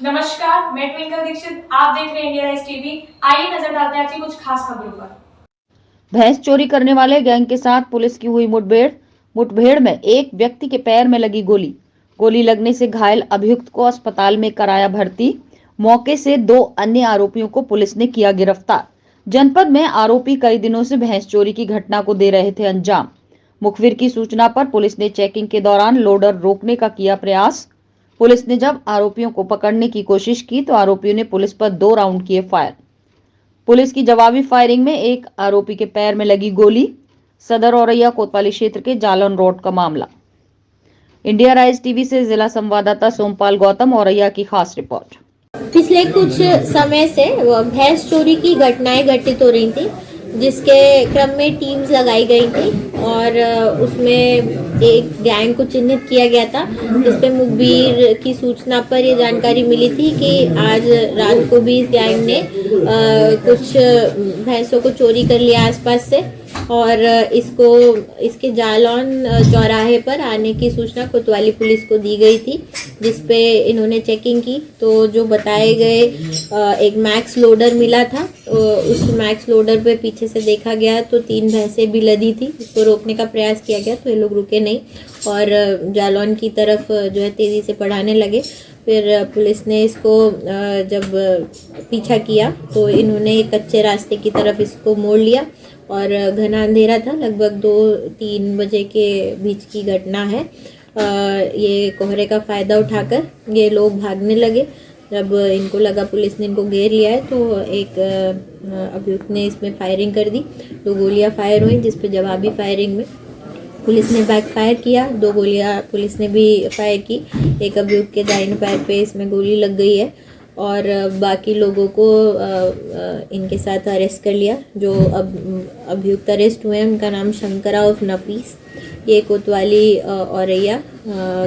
नमस्कार, मैं ट्विंकल दीक्षित। आप देख रहे हैं इंडिया राइज टीवी। आइए नजर डालते हैं आज की कुछ खास खबरों पर। भैंस चोरी करने वाले गैंग के साथ पुलिस की हुई मुठभेड़ में एक व्यक्ति के पैर में लगी गोली लगने से घायल अभियुक्त को अस्पताल में कराया भर्ती। मौके से 2 अन्य आरोपियों को पुलिस ने किया गिरफ्तार। जनपद में आरोपी कई दिनों से भैंस चोरी की घटना को दे रहे थे अंजाम। मुखबिर की सूचना पर पुलिस ने चेकिंग के दौरान लोडर रोकने का किया प्रयास। पुलिस ने जब आरोपियों को पकड़ने की कोशिश की तो आरोपियों ने पुलिस पर 2 राउंड किए फायर। पुलिस की जवाबी फायरिंग में एक आरोपी के पैर में लगी गोली। सदर औरैया कोतवाली क्षेत्र के जालन रोड का मामला। इंडिया राइज टीवी से जिला संवाददाता सोमपाल गौतम, औरैया की खास रिपोर्ट। पिछले कुछ समय से भैंस चोरी की घटनाएं घटित हो रही थी, जिसके क्रम में टीम्स लगाई गई थी और उसमें एक गैंग को चिन्हित किया गया था, जिसपे मुखबिर की सूचना पर ये जानकारी मिली थी कि आज रात को भी इस गैंग ने कुछ भैंसों को चोरी कर लिया आसपास से और इसके जालौन चौराहे पर आने की सूचना कोतवाली पुलिस को दी गई थी, जिसपे इन्होंने चेकिंग की तो जो बताए गए एक मैक्स लोडर मिला था। उस मैक्स लोडर पे पीछे से देखा गया तो 3 भैंसें भी लदी थी। इसको रोकने का प्रयास किया गया तो ये लोग रुके नहीं और जालौन की तरफ जो है तेज़ी से बढ़ाने लगे। फिर पुलिस ने इसको जब पीछा किया तो इन्होंने कच्चे रास्ते की तरफ इसको मोड़ लिया और घना अंधेरा था, लगभग 2-3 बजे के बीच की घटना है। ये कोहरे का फ़ायदा उठाकर ये लोग भागने लगे। जब इनको लगा पुलिस ने इनको घेर लिया है तो एक अभियुक्त ने इसमें फायरिंग कर दी। 2 गोलियां फायर हुई, जिस पे जवाबी फायरिंग में पुलिस ने बैक फायर किया। 2 गोलियां पुलिस ने भी फायर की। एक अभियुक्त के दाहिने पैर पे इसमें गोली लग गई है और बाकी लोगों को इनके साथ अरेस्ट कर लिया। जो अभियुक्त अरेस्ट हुए हैं उनका नाम शंकरा उर्फ नफीस, ये कोतवाली औरैया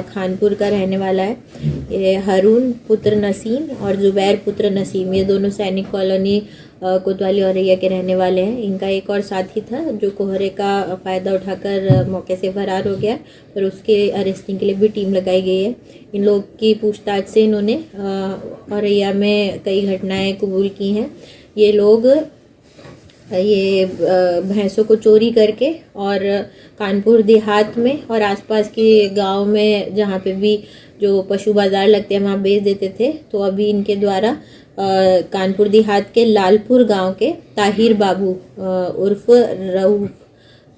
खानपुर का रहने वाला है। ये हरून पुत्र नसीम और जुबैर पुत्र नसीम, ये दोनों सैनिक कॉलोनी कोतवाली औरैया के रहने वाले हैं। इनका एक और साथी था जो कोहरे का फ़ायदा उठाकर मौके से फरार हो गया, पर उसके अरेस्टिंग के लिए भी टीम लगाई गई है। इन लोग की पूछताछ से इन्होंने औरैया में कई घटनाएं कबूल की हैं। ये लोग ये भैंसों को चोरी करके और कानपुर देहात में और आसपास के गांव में जहाँ पे भी जो पशु बाज़ार लगते हैं वहाँ बेच देते थे। तो अभी इनके द्वारा कानपुर देहात के लालपुर गांव के ताहिर बाबू उर्फ रऊफ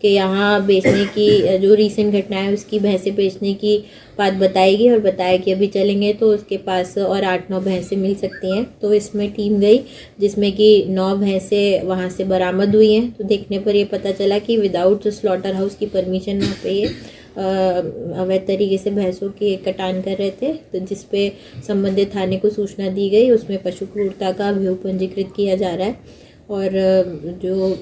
के यहाँ बेचने की जो रीसेंट घटना है उसकी भैंसें बेचने की बात बताई गई और बताया कि अभी चलेंगे तो उसके पास और 8-9 भैंसें मिल सकती हैं। तो इसमें टीम गई जिसमें कि 9 भैंसें वहाँ से बरामद हुई हैं। तो देखने पर ये पता चला कि विदाउट स्लॉटर हाउस की परमिशन वहाँ पे ये अवैध तरीके से भैंसों की कटान कर रहे थे। तो जिस पे संबंधित थाने को सूचना दी गई, उसमें पशु क्रूरता का अभियोग पंजीकृत किया जा रहा है और जो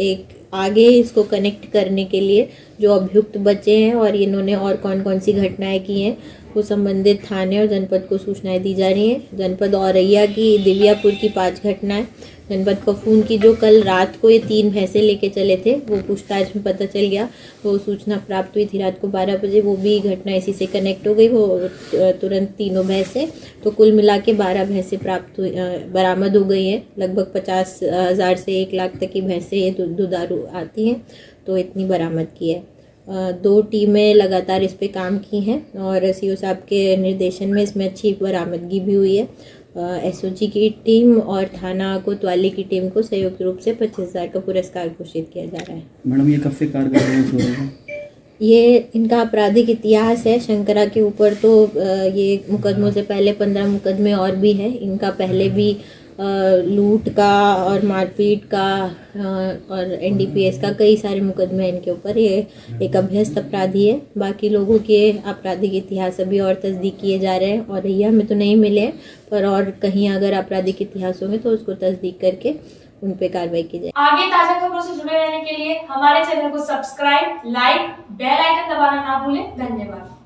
एक आगे इसको कनेक्ट करने के लिए जो अभियुक्त बचे हैं और इन्होंने और कौन कौन सी घटनाएं की हैं वो संबंधित थाने और जनपद को सूचनाएं दी जा रही हैं। जनपद औरैया की दिव्यापुर की 5 घटनाएं, जनपद कफून की जो कल रात को ये 3 भैंसें लेके चले थे वो पूछताछ में पता चल गया, वो सूचना प्राप्त हुई थी रात को 12 बजे, वो भी घटना इसी से कनेक्ट हो गई। वो तुरंत तीनों भैंसें, तो कुल मिला के 12 भैंसें बरामद हो गई हैं। लगभग 50,000 से 1 लाख तक की भैंसें ये दुधारू आती हैं, तो इतनी बरामद की है। 2 टीमें लगातार इस पे काम की हैं और सीओ साहब के निर्देशन में इसमें अच्छी बरामदगी भी हुई है। एसओजी की टीम और थाना कोतवाली की टीम को संयुक्त रूप से 25,000 का पुरस्कार घोषित किया जा रहा है। मैडम, ये कब से कारगर हो रहा है? ये इनका आपराधिक इतिहास है। शंकरा के ऊपर तो ये मुकदमों से पहले 15 मुकदमे और भी हैं। इनका पहले भी लूट का और मारपीट का और एनडीपीएस का कई सारे मुकदमे हैं इनके ऊपर। ये एक अभ्यस्त अपराधी है। बाकी लोगों के आपराधिक इतिहास अभी और तस्दीक किए जा रहे हैं और औरैया में तो नहीं मिले हैं, पर और कहीं अगर आपराधिक इतिहास होंगे तो उसको तस्दीक करके उन पे कार्रवाई की जाए। आगे ताजा खबरों से जुड़े रहने के लिए हमारे चैनल को सब्सक्राइब, लाइक, बेल आइकन दबाना ना भूलें। धन्यवाद।